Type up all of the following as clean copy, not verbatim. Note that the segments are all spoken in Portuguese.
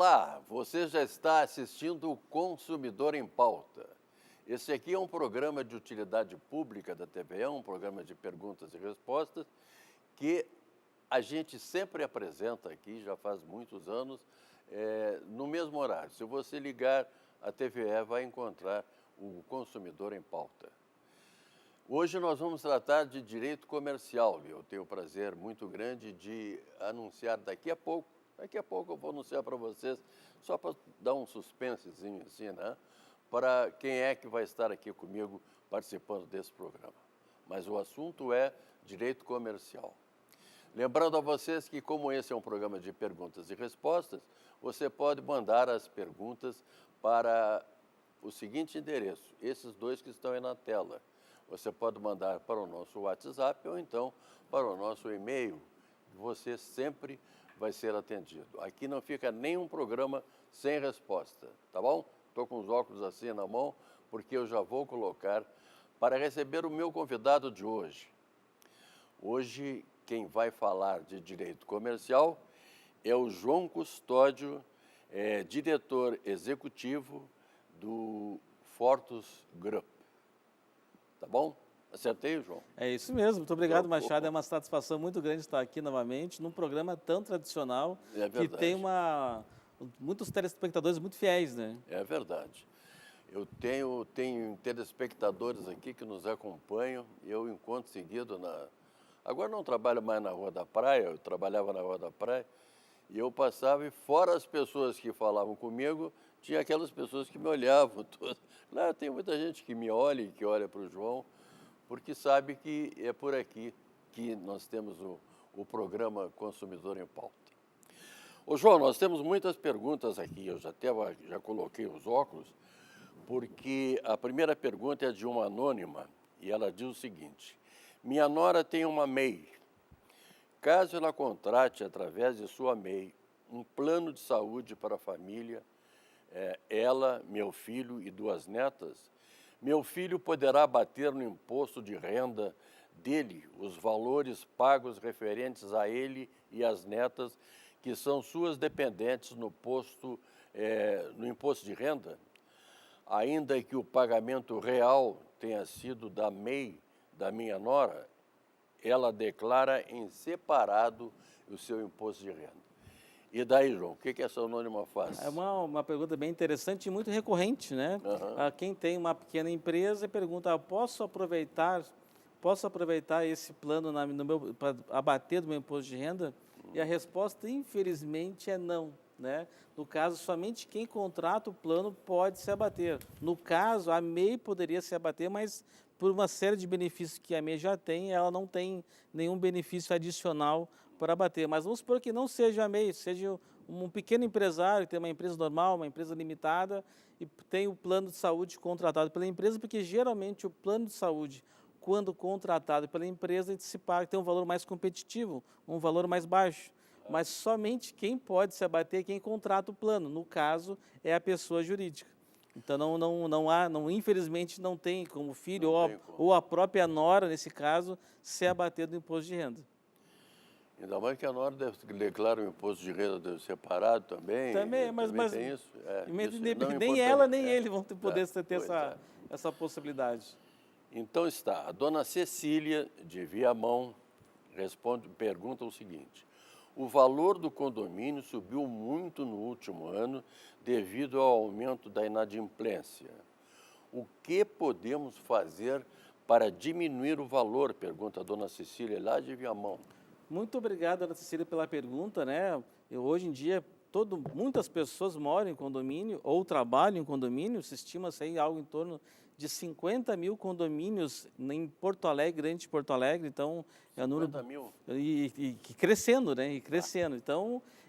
Olá, você já está assistindo o Consumidor em Pauta. Esse aqui é um programa de utilidade pública da TVE, um programa de perguntas e respostas, que a gente sempre apresenta aqui, já faz muitos anos, no mesmo horário. Se você ligar, a TVE vai encontrar o Consumidor em Pauta. Hoje nós vamos tratar de direito comercial. Eu tenho o prazer muito grande de anunciar daqui a pouco eu vou anunciar para vocês, só para dar um suspensezinho assim, né? Para quem é que vai estar aqui comigo participando desse programa. Mas o assunto é direito comercial. Lembrando a vocês que, como esse é um programa de perguntas e respostas, você pode mandar as perguntas para o seguinte endereço, esses dois que estão aí na tela. Você pode mandar para o nosso WhatsApp ou então para o nosso e-mail. Você sempre vai ser atendido. Aqui não fica nenhum programa sem resposta, tá bom? Estou com os óculos assim na mão, porque eu já vou colocar para receber o meu convidado de hoje. Hoje, quem vai falar de direito comercial é o João Custódio, diretor executivo do Fortus Group. Tá bom? Acertei, João? É isso mesmo. Muito obrigado, Machado. É uma satisfação muito grande estar aqui novamente num programa tão tradicional que tem muitos telespectadores muito fiéis, né? É verdade. Eu tenho telespectadores aqui que nos acompanham e eu encontro seguido Agora não trabalho mais na Rua da Praia, eu trabalhava na Rua da Praia e eu passava e fora as pessoas que falavam comigo, tinha aquelas pessoas que me olhavam. Lá tem muita gente que me olha e que olha para o João, porque sabe que é por aqui que nós temos o programa Consumidor em Pauta. Ô João, nós temos muitas perguntas aqui, eu já coloquei os óculos, porque a primeira pergunta é de uma anônima e ela diz o seguinte: minha nora tem uma MEI. Caso ela contrate, através de sua MEI, um plano de saúde para a família, ela, meu filho e 2 netas, meu filho poderá abater no imposto de renda dele os valores pagos referentes a ele e às netas, que são suas dependentes no imposto de renda, ainda que o pagamento real tenha sido da MEI, da minha nora, ela declara em separado o seu imposto de renda. E daí, João, o que essa anônima faz? É uma pergunta bem interessante e muito recorrente, né? Uhum. Quem tem uma pequena empresa pergunta, posso aproveitar esse plano para abater do meu imposto de renda? E a resposta, infelizmente, é não, né? No caso, somente quem contrata o plano pode se abater. No caso, a MEI poderia se abater, mas por uma série de benefícios que a MEI já tem, ela não tem nenhum benefício adicional para abater. Mas vamos supor que não seja a MEI, seja um pequeno empresário, que tem uma empresa normal, uma empresa limitada, e tem o plano de saúde contratado pela empresa, porque geralmente o plano de saúde, quando contratado pela empresa, se paga, tem um valor mais competitivo, um valor mais baixo. Mas somente quem pode se abater é quem contrata o plano. No caso, é a pessoa jurídica. Então, infelizmente, não tem como filho ou a própria nora, nesse caso, se abater do imposto de renda. Ainda mais que a nora declara o imposto de renda separado também. Também, mas tem isso. Nem ela nem ele vão poder ter essa possibilidade. Então está, a dona Cecília, de Viamão, pergunta o seguinte: o valor do condomínio subiu muito no último ano devido ao aumento da inadimplência. O que podemos fazer para diminuir o valor? Pergunta a dona Cecília, lá de Viamão. Muito obrigado, dona Cecília, pela pergunta, né? Hoje em dia, muitas pessoas moram em condomínio ou trabalham em condomínio, se estima-se aí algo em torno de 50 mil condomínios em Porto Alegre, grande Porto Alegre, então... 50 mil? E crescendo, né? E crescendo.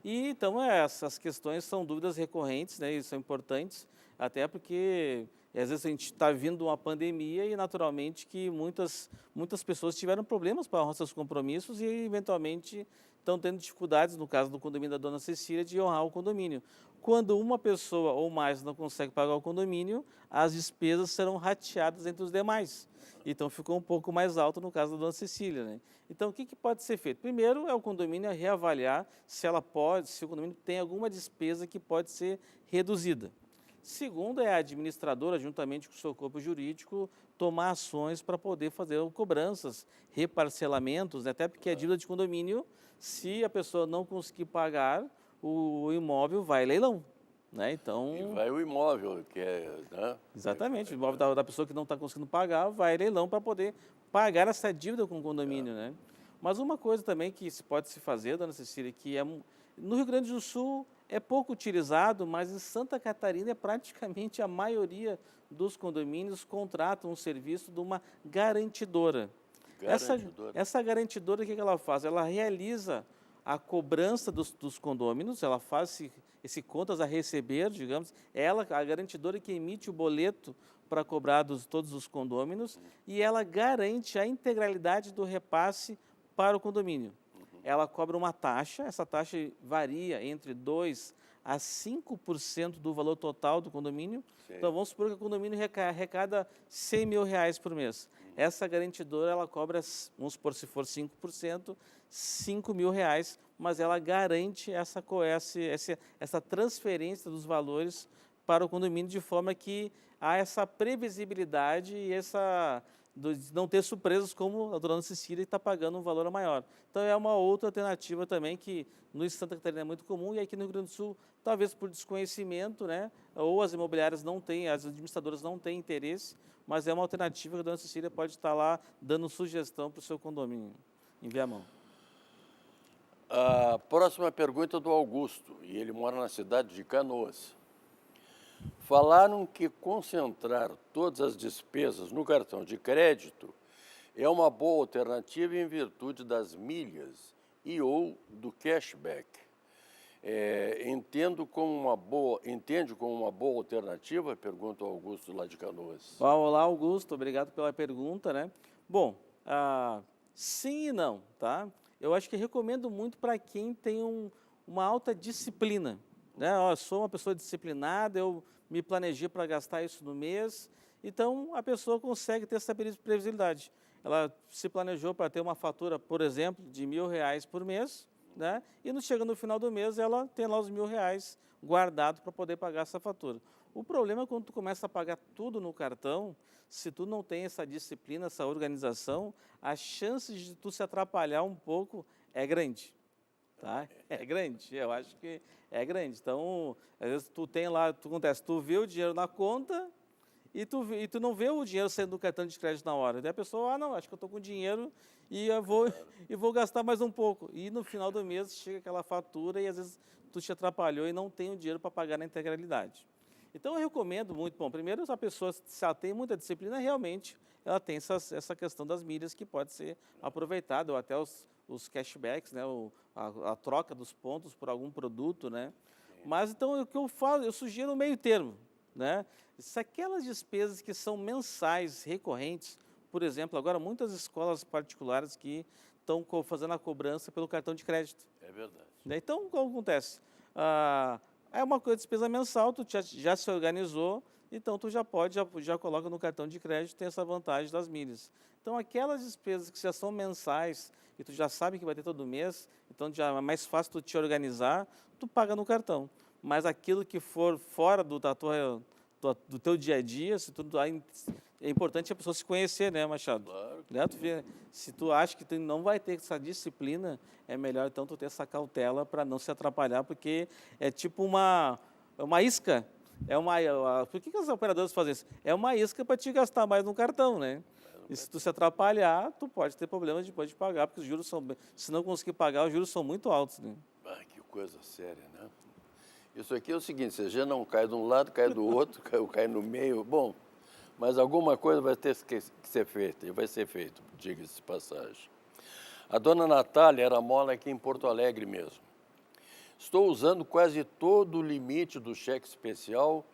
Então, essas questões são dúvidas recorrentes, né? E são importantes. Até porque, às vezes, a gente está vindo uma pandemia e, naturalmente, que muitas pessoas tiveram problemas para honrar seus compromissos e, eventualmente, estão tendo dificuldades, no caso do condomínio da Dona Cecília, de honrar o condomínio. Quando uma pessoa ou mais não consegue pagar o condomínio, as despesas serão rateadas entre os demais. Então, ficou um pouco mais alto no caso da Dona Cecília, né? Então, o que pode ser feito? Primeiro, é o condomínio reavaliar se se o condomínio tem alguma despesa que pode ser reduzida. Segundo, é a administradora, juntamente com o seu corpo jurídico, tomar ações para poder fazer cobranças, reparcelamentos, né? Até porque a dívida de condomínio, se a pessoa não conseguir pagar, o imóvel vai a leilão. Né? Então, E vai o imóvel, que é... Né? Exatamente, o imóvel da pessoa que não está conseguindo pagar vai a leilão para poder pagar essa dívida com o condomínio. Né? Mas uma coisa também que pode se fazer, dona Cecília, que no Rio Grande do Sul é pouco utilizado, mas em Santa Catarina é praticamente a maioria dos condomínios contratam um serviço de uma garantidora. Essa garantidora, o que ela faz? Ela realiza a cobrança dos condôminos, ela faz esse contas a receber, digamos, ela, a garantidora que emite o boleto para cobrar todos os condôminos e ela garante a integralidade do repasse para o condomínio. Ela cobra uma taxa, essa taxa varia entre 2% a 5% do valor total do condomínio. Sim. Então, vamos supor que o condomínio arrecada R$100 mil por mês. Essa garantidora, ela cobra, vamos supor, se for 5%, R$5 mil, mas ela garante essa transferência dos valores para o condomínio de forma que há essa previsibilidade e de não ter surpresas como a dona Cecília está pagando um valor maior. Então, é uma outra alternativa também que no Santa Catarina é muito comum e aqui no Rio Grande do Sul, talvez por desconhecimento, né, ou as imobiliárias não têm, as administradoras não têm interesse, mas é uma alternativa que a dona Cecília pode estar lá dando sugestão para o seu condomínio, em Viamão. A próxima pergunta é do Augusto, e ele mora na cidade de Canoas. Falaram que concentrar todas as despesas no cartão de crédito é uma boa alternativa em virtude das milhas ou do cashback. Entende como uma boa alternativa? Pergunta o Augusto lá de Canoas. Olá, Augusto, obrigado pela pergunta, né? Bom, sim e não, tá? Eu acho que recomendo muito para quem tem uma alta disciplina, né? Eu sou uma pessoa disciplinada, eu me planejei para gastar isso no mês, então a pessoa consegue ter essa previsibilidade. Ela se planejou para ter uma fatura, por exemplo, de R$1.000 por mês, né? E chega no final do mês, ela tem lá os R$1.000 guardados para poder pagar essa fatura. O problema é quando tu começa a pagar tudo no cartão, se tu não tem essa disciplina, essa organização, a chance de tu se atrapalhar um pouco é grande. Tá? É grande, eu acho que é grande. Então, às vezes tu tem lá, acontece, tu vê o dinheiro na conta e tu não vê o dinheiro saindo do cartão de crédito na hora. Daí a pessoa, não, acho que eu estou com dinheiro e eu vou gastar mais um pouco. E no final do mês chega aquela fatura e às vezes tu te atrapalhou e não tem o dinheiro para pagar na integralidade. Então, eu recomendo muito, bom, primeiro, se a pessoa se ela tem muita disciplina, realmente ela tem essa questão das milhas que pode ser aproveitada, ou até os cashbacks, né, a troca dos pontos por algum produto, né? Mas, então, o que eu falo, eu sugiro um meio termo, né? Se aquelas despesas que são mensais, recorrentes, por exemplo, agora muitas escolas particulares que estão fazendo a cobrança pelo cartão de crédito. É verdade. Então, o que acontece? É uma coisa de despesa mensal, tu já se organizou, então tu já coloca no cartão de crédito, tem essa vantagem das milhas. Então, aquelas despesas que já são mensais e tu já sabe que vai ter todo mês, então já é mais fácil tu te organizar, tu paga no cartão. Mas aquilo que for fora do teu dia a dia, é importante a pessoa se conhecer, né, Machado? Claro. Né? Se tu acha que tu não vai ter essa disciplina, é melhor então tu ter essa cautela para não se atrapalhar, porque é tipo uma isca. Por que as operadoras fazem isso? É uma isca para te gastar mais no cartão, né? E se tu se atrapalhar, tu pode ter problemas depois de pagar, porque os juros se não conseguir pagar, os juros são muito altos, né? Que coisa séria, né? Isso aqui é o seguinte, você já não cai de um lado, cai do outro, cai no meio, bom, mas alguma coisa vai ter que ser feita, e vai ser feito, diga-se de passagem. A dona Natália era mola aqui em Porto Alegre mesmo. Estou usando quase todo o limite do cheque especial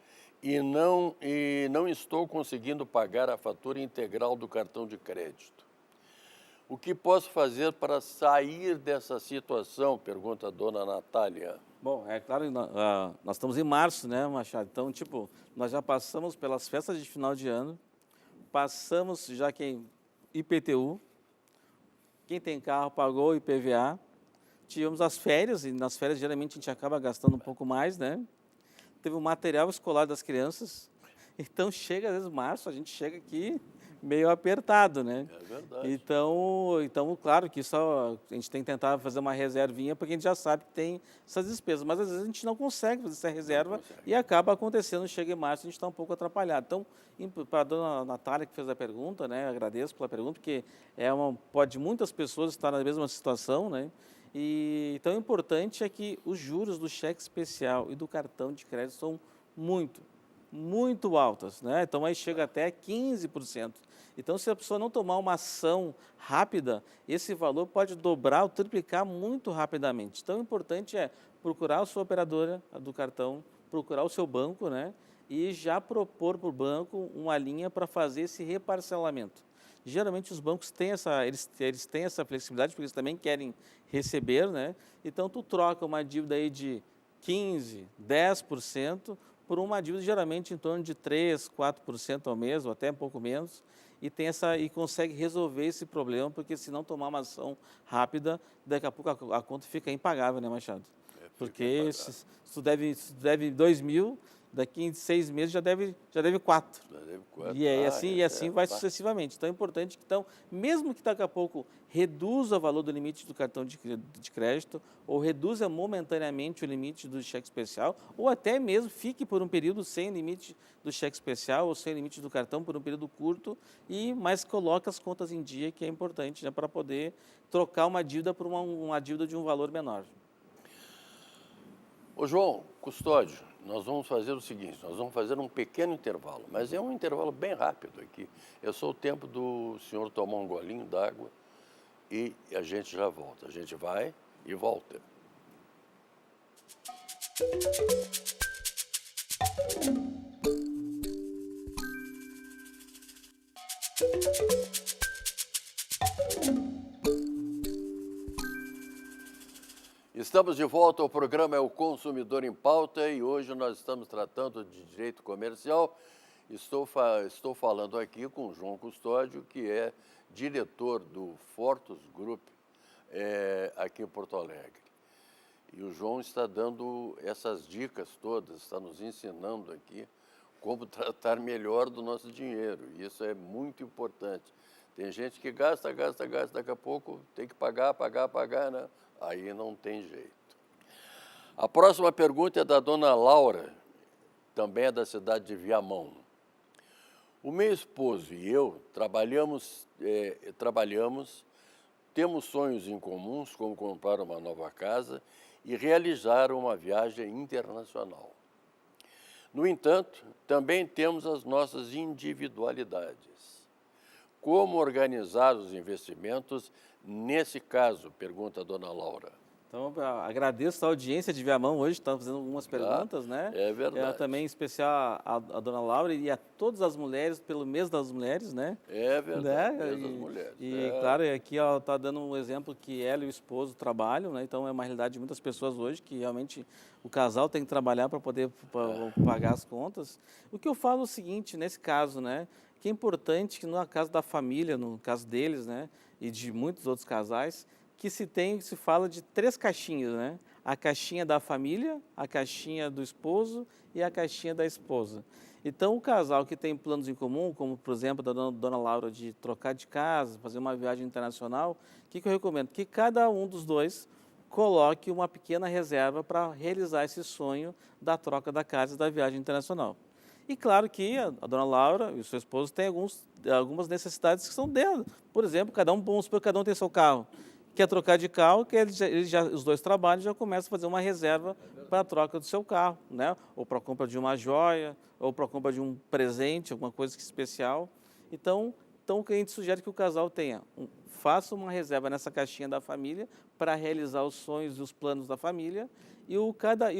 e não estou conseguindo pagar a fatura integral do cartão de crédito. O que posso fazer para sair dessa situação? Pergunta a dona Natália. Bom, é claro que nós estamos em março, né, Machado? Então, tipo, nós já passamos pelas festas de final de ano, passamos já IPTU, quem tem carro pagou IPVA, tivemos as férias, e nas férias geralmente a gente acaba gastando um pouco mais, né? Teve o material escolar das crianças, então chega, às vezes, março, a gente chega aqui meio apertado, né? É verdade. Então, claro que a gente tem que tentar fazer uma reservinha, porque a gente já sabe que tem essas despesas, mas às vezes a gente não consegue fazer essa reserva e acaba acontecendo, chega em março, a gente está um pouco atrapalhado. Então, para a dona Natália que fez a pergunta, né, agradeço pela pergunta, porque pode muitas pessoas estar na mesma situação, né? Então, o importante é que os juros do cheque especial e do cartão de crédito são muito altas, né? Então, aí chega até 15%. Então, se a pessoa não tomar uma ação rápida, esse valor pode dobrar ou triplicar muito rapidamente. Então, o importante é procurar a sua operadora do cartão, procurar o seu banco, né? E já propor para o banco uma linha para fazer esse reparcelamento. Geralmente, os bancos têm eles têm essa flexibilidade, porque eles também querem receber, né? Então, tu troca uma dívida aí de 15%, 10%, por uma dívida geralmente em torno de 3%, 4% ao mês, ou até um pouco menos, e consegue resolver esse problema, porque se não tomar uma ação rápida, daqui a pouco a conta fica impagável, né, Machado? Porque se tu deve 2 mil, daqui em 6 meses já deve 4. E assim vai sucessivamente. Então é importante que, mesmo que daqui a pouco reduza o valor do limite do cartão de crédito, ou reduza momentaneamente o limite do cheque especial, ou até mesmo fique por um período sem limite do cheque especial ou sem limite do cartão por um período curto, mas coloque as contas em dia, que é importante, né, para poder trocar uma dívida por uma dívida de um valor menor. Ô João, custódio, nós vamos fazer o seguinte, nós vamos fazer um pequeno intervalo, mas é um intervalo bem rápido aqui. É só o tempo do senhor tomar um golinho d'água e a gente já volta. A gente vai e volta. Estamos de volta, o programa é o Consumidor em Pauta e hoje nós estamos tratando de direito comercial. Estou falando aqui com o João Custódio, que é diretor do Fortus Group aqui em Porto Alegre. E o João está dando essas dicas todas, está nos ensinando aqui como tratar melhor do nosso dinheiro. E isso é muito importante. Tem gente que gasta, daqui a pouco tem que pagar, né? Aí não tem jeito. A próxima pergunta é da dona Laura, também é da cidade de Viamão. O meu esposo e eu trabalhamos, temos sonhos em comuns, como comprar uma nova casa e realizar uma viagem internacional. No entanto, também temos as nossas individualidades. Como organizar os investimentos nesse caso? Pergunta a dona Laura. Então, agradeço a audiência de Viamão hoje, está fazendo algumas perguntas, né? É verdade. Também em especial a dona Laura e a todas as mulheres, pelo mês das mulheres, né? É verdade, mês das mulheres. Claro, aqui está dando um exemplo que ela e o esposo trabalham, né? Então é uma realidade de muitas pessoas hoje, que realmente o casal tem que trabalhar para poder pagar as contas. O que eu falo é o seguinte, nesse caso, né? Que é importante que no caso da família, no caso deles, né? E de muitos outros casais, que se fala de 3 caixinhas, né? A caixinha da família, a caixinha do esposo e a caixinha da esposa. Então, o casal que tem planos em comum, como, por exemplo, da dona Laura, de trocar de casa, fazer uma viagem internacional, o que eu recomendo? Que cada um dos dois coloque uma pequena reserva para realizar esse sonho da troca da casa e da viagem internacional. E claro que a dona Laura e o seu esposo têm algumas necessidades que são dela. Por exemplo, vamos supor que cada um tem seu carro. Quer trocar de carro, os dois trabalham, já começam a fazer uma reserva para a troca do seu carro, né? Ou para a compra de uma joia, ou para a compra de um presente, alguma coisa especial. Então, Então, o que a gente sugere que o casal tenha, faça uma reserva nessa caixinha da família para realizar os sonhos e os planos da família, e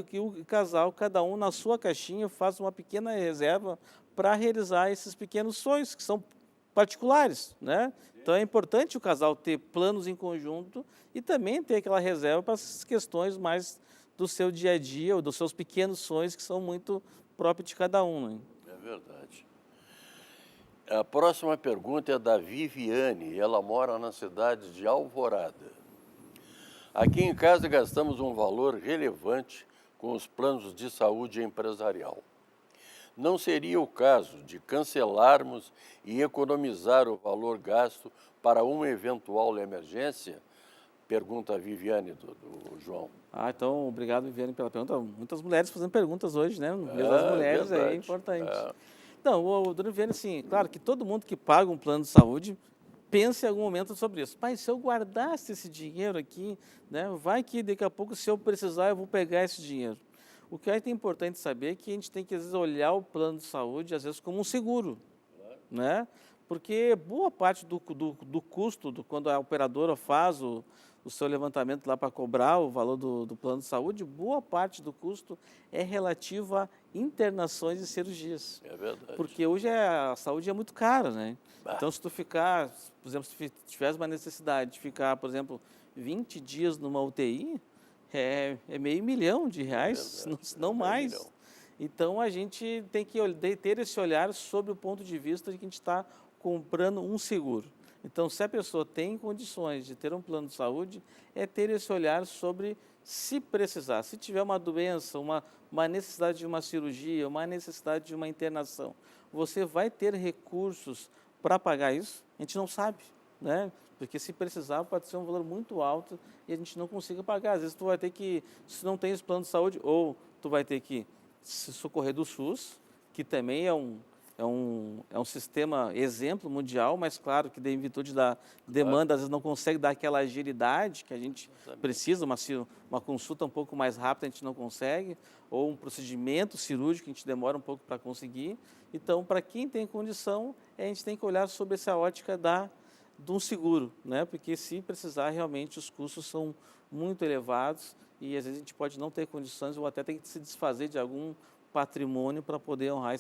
que o casal, cada um na sua caixinha, faça uma pequena reserva para realizar esses pequenos sonhos, que são particulares, né? Então, é importante o casal ter planos em conjunto e também ter aquela reserva para as questões mais do seu dia a dia, ou dos seus pequenos sonhos, que são muito próprios de cada um, né? É verdade. A próxima pergunta é da Viviane, ela mora na cidade de Alvorada. Aqui em casa gastamos um valor relevante com os planos de saúde empresarial. Não seria o caso de cancelarmos e economizar o valor gasto para uma eventual emergência? Pergunta a Viviane do João. Então, obrigado, Viviane, pela pergunta. Muitas mulheres fazendo perguntas hoje, né? No mês das mulheres, verdade. é importante. Então, dona Viviane, assim, claro que todo mundo que paga um plano de saúde pense em algum momento sobre isso. Pai, se eu guardasse esse dinheiro aqui, né, vai que daqui a pouco, se eu precisar, eu vou pegar esse dinheiro. O que é importante saber é que a gente tem que, às vezes, olhar o plano de saúde, às vezes, como um seguro, né? Porque boa parte do custo, quando a operadora faz o seu levantamento lá para cobrar o valor do plano de saúde, boa parte do custo é relativo a internações e cirurgias. É verdade. Porque hoje a saúde é muito cara, né? Então, se tu ficar, por exemplo, se tivesse uma necessidade de ficar, por exemplo, 20 dias numa UTI, é R$500 mil, se não mais. Então, a gente tem que ter esse olhar sobre o ponto de vista de que a gente está comprando um seguro. Então, se a pessoa tem condições de ter um plano de saúde, é ter esse olhar sobre se precisar. Se tiver uma doença, uma necessidade de uma cirurgia, uma necessidade de uma internação, você vai ter recursos para pagar isso? A gente não sabe, né? Porque se precisar, pode ser um valor muito alto e a gente não consiga pagar. Às vezes, tu vai ter que, se não tem esse plano de saúde, ou tu vai ter que se socorrer do SUS, que também é um sistema exemplo mundial, mas claro que, em virtude da demanda, às vezes não consegue dar aquela agilidade que a gente precisa, uma consulta um pouco mais rápida a gente não consegue, ou um procedimento cirúrgico que a gente demora um pouco para conseguir. Então, para quem tem condição, a gente tem que olhar sobre essa ótica de um seguro, né? Porque se precisar, realmente os custos são muito elevados e às vezes a gente pode não ter condições ou até tem que se desfazer de algum patrimônio para poder honrar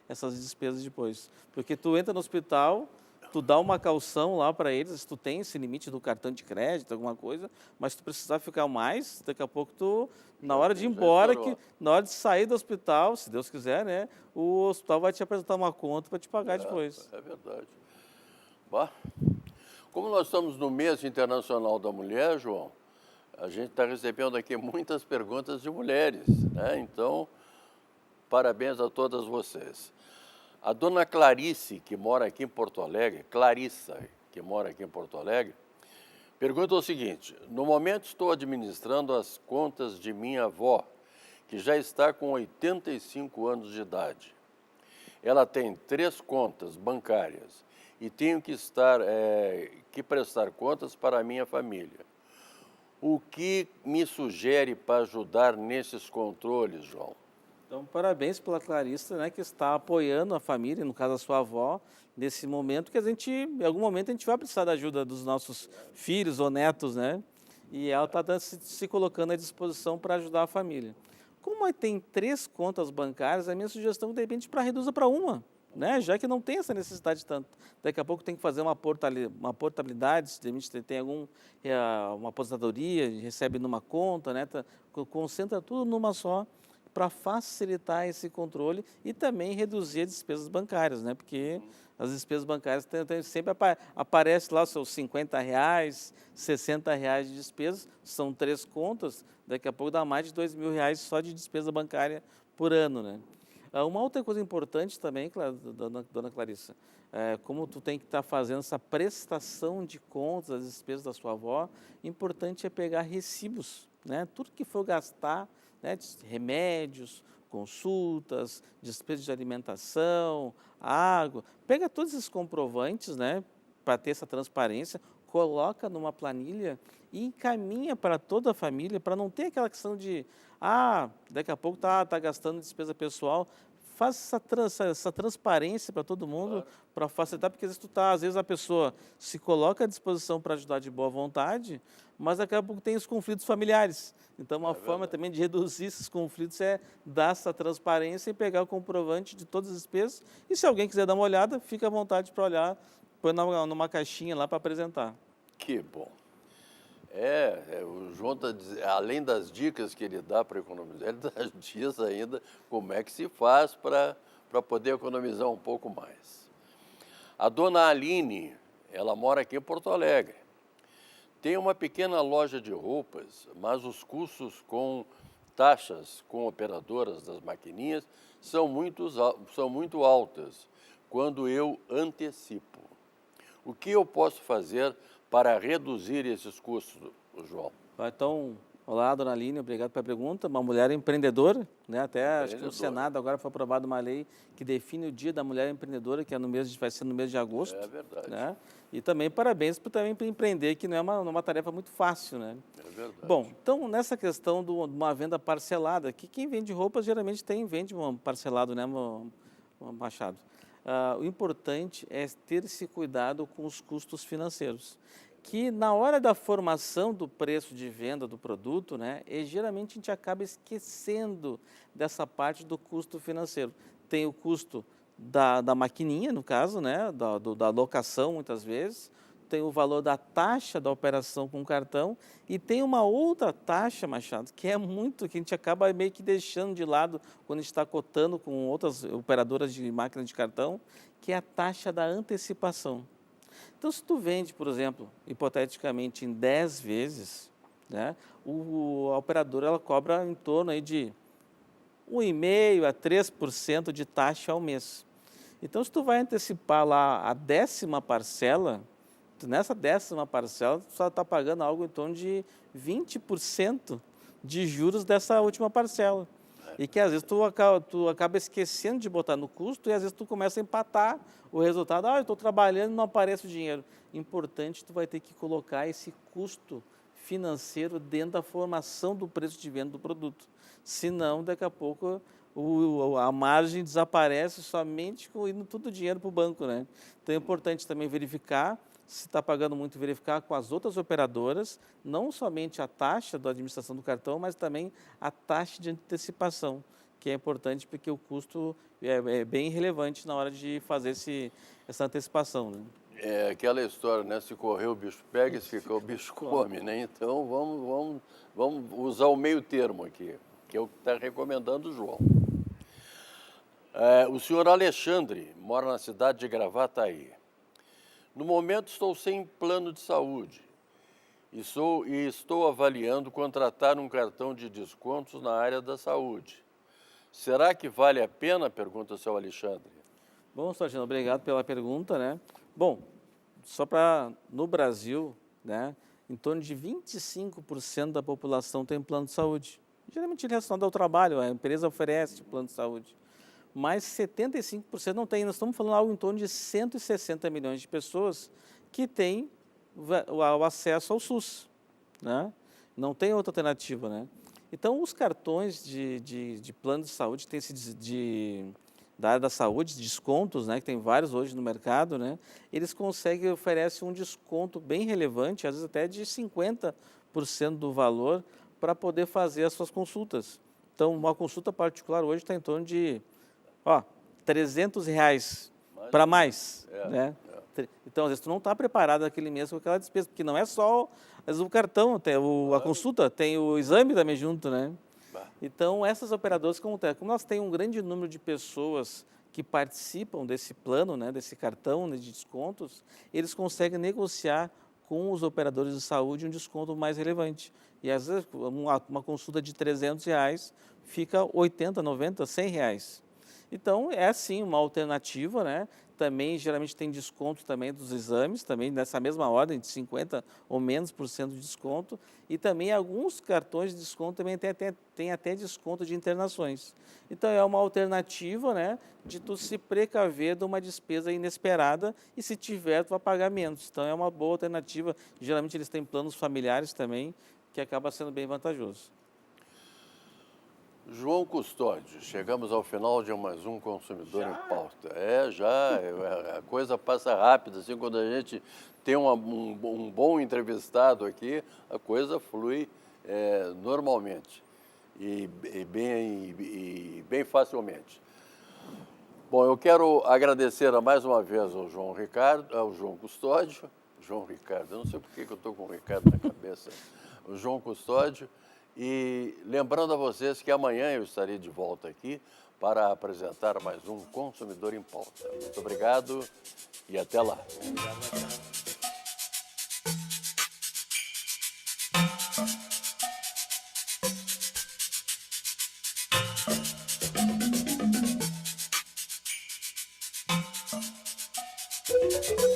essas despesas depois. Porque tu entra no hospital, tu dá uma caução lá para eles, se tu tem esse limite do cartão de crédito, alguma coisa, mas se tu precisar ficar mais, daqui a pouco na hora de ir embora, na hora de sair do hospital, se Deus quiser, né, o hospital vai te apresentar uma conta para te pagar depois. É verdade. Como nós estamos no mês internacional da mulher, João, a gente está recebendo aqui muitas perguntas de mulheres, né? Então, parabéns a todas vocês. A dona Clarice, que mora aqui em Porto Alegre, Clarissa, que mora aqui em Porto Alegre, pergunta o seguinte: no momento estou administrando as contas de minha avó, que já está com 85 anos de idade. Ela tem 3 contas bancárias e tenho que prestar contas para a minha família. O que me sugere para ajudar nesses controles, João? Então, parabéns pela Clarissa, né, que está apoiando a família, no caso a sua avó, nesse momento que em algum momento a gente vai precisar da ajuda dos nossos filhos ou netos, né? E ela está se colocando à disposição para ajudar a família. Como tem 3 contas bancárias, a minha sugestão é, de repente, para reduzir para uma, né? Já que não tem essa necessidade tanto. Daqui a pouco tem que fazer uma portabilidade, se de repente tem uma aposentadoria, recebe numa conta, né? Concentra tudo numa só, para facilitar esse controle e também reduzir as despesas bancárias, né? Porque as despesas bancárias sempre aparece lá os seus R$50, R$60 de despesas, são 3 contas, daqui a pouco dá mais de R$2.000 só de despesa bancária por ano, né? Uma outra coisa importante também, dona Clarissa, como tu tem que estar fazendo essa prestação de contas das despesas da sua avó, importante é pegar recibos, né? Tudo que for gastar, né, de remédios, consultas, despesas de alimentação, água, pega todos esses comprovantes, né, para ter essa transparência, coloca numa planilha e encaminha para toda a família, para não ter aquela questão de, daqui a pouco tá gastando despesa pessoal. faz essa transparência para todo mundo, para facilitar, porque às vezes a pessoa se coloca à disposição para ajudar de boa vontade, mas daqui a pouco tem os conflitos familiares. Então, uma forma também de reduzir esses conflitos é dar essa transparência e pegar o comprovante de todas as despesas. E se alguém quiser dar uma olhada, fica à vontade para olhar, põe numa caixinha lá para apresentar. Que bom. O João além das dicas que ele dá para economizar, ele dá dicas ainda como é que se faz para poder economizar um pouco mais. A dona Aline, ela mora aqui em Porto Alegre. Tem uma pequena loja de roupas, mas os custos com taxas com operadoras das maquininhas são muito altas quando eu antecipo. O que eu posso fazer para reduzir esses custos, João? Então, olá, dona Aline, obrigado pela pergunta. Uma mulher empreendedora, né? Até acho que no Senado agora foi aprovada uma lei que define o Dia da Mulher Empreendedora, que vai ser no mês de agosto. É verdade. Né? E também parabéns por empreender, que não é uma tarefa muito fácil, né? É verdade. Bom, então nessa questão de uma venda parcelada, que quem vende roupas geralmente vende parcelado, né, Machado? O importante é ter esse cuidado com os custos financeiros, que na hora da formação do preço de venda do produto, né, geralmente a gente acaba esquecendo dessa parte do custo financeiro. Tem o custo da maquininha, no caso, né, da locação, muitas vezes, tem o valor da taxa da operação com o cartão e tem uma outra taxa, Machado, que a gente acaba meio que deixando de lado quando a gente está cotando com outras operadoras de máquina de cartão, que é a taxa da antecipação. Então, se tu vende, por exemplo, hipoteticamente em 10 vezes, né, a operadora ela cobra em torno aí de 1,5% a 3% de taxa ao mês. Então, se tu vai antecipar lá a 10ª parcela, nessa 10ª parcela, tu só está pagando algo em torno de 20% de juros dessa última parcela. E que às vezes tu acaba esquecendo de botar no custo e às vezes tu começa a empatar o resultado. Eu estou trabalhando e não aparece o dinheiro. Importante, tu vai ter que colocar esse custo financeiro dentro da formação do preço de venda do produto. Senão, daqui a pouco, a margem desaparece somente indo todo o dinheiro para o banco, né? Então é importante também verificar se está pagando muito, verificar com as outras operadoras, não somente a taxa da administração do cartão, mas também a taxa de antecipação, que é importante porque o custo é bem relevante na hora de fazer essa antecipação. Né? É aquela história, né? Se correr o bicho pega, se ficar o bicho come, né? Então vamos usar o meio termo aqui, que é o que está recomendando o João. O senhor Alexandre mora na cidade de Gravataí. No momento estou sem plano de saúde e estou avaliando contratar um cartão de descontos na área da saúde. Será que vale a pena? Pergunta o seu Alexandre. Bom, Sargento, obrigado pela pergunta, né? Bom, no Brasil, né, em torno de 25% da população tem plano de saúde. Geralmente relacionado ao trabalho, a empresa oferece plano de saúde. Mas 75% não tem. Nós estamos falando algo em torno de 160 milhões de pessoas que têm o acesso ao SUS, né? Não tem outra alternativa, né? Então, os cartões de plano de saúde da área da saúde, descontos, né, que tem vários hoje no mercado, né? Eles oferecem um desconto bem relevante, às vezes até de 50% do valor, para poder fazer as suas consultas. Então, uma consulta particular hoje está em torno de R$300 para mais, né? Então, às vezes, tu não está preparado naquele mês com aquela despesa, porque não é só às vezes, o cartão, tem a consulta, tem o exame também junto, né? Então, essas operadoras, como nós temos um grande número de pessoas que participam desse plano, né, desse cartão, né, de descontos, eles conseguem negociar com os operadores de saúde um desconto mais relevante. E, às vezes, uma consulta de R$300 fica 80, 90, R$100. Então, é sim uma alternativa, né? Também, geralmente, tem desconto também dos exames, também nessa mesma ordem, de 50% ou menos de desconto. E também alguns cartões de desconto também tem até desconto de internações. Então, é uma alternativa, né, de tu se precaver de uma despesa inesperada e, se tiver, tu vai pagar menos. Então, é uma boa alternativa. Geralmente, eles têm planos familiares também, que acaba sendo bem vantajoso. João Custódio, chegamos ao final de mais um Consumidor em Pauta. A coisa passa rápido, assim, quando a gente tem um bom entrevistado aqui, a coisa flui normalmente e bem facilmente. Bom, eu quero agradecer mais uma vez ao João Custódio, João Ricardo, eu não sei por que eu estou com o Ricardo na cabeça, o João Custódio, e lembrando a vocês que amanhã eu estarei de volta aqui para apresentar mais um Consumidor em Pauta. Muito obrigado e até lá. Obrigado.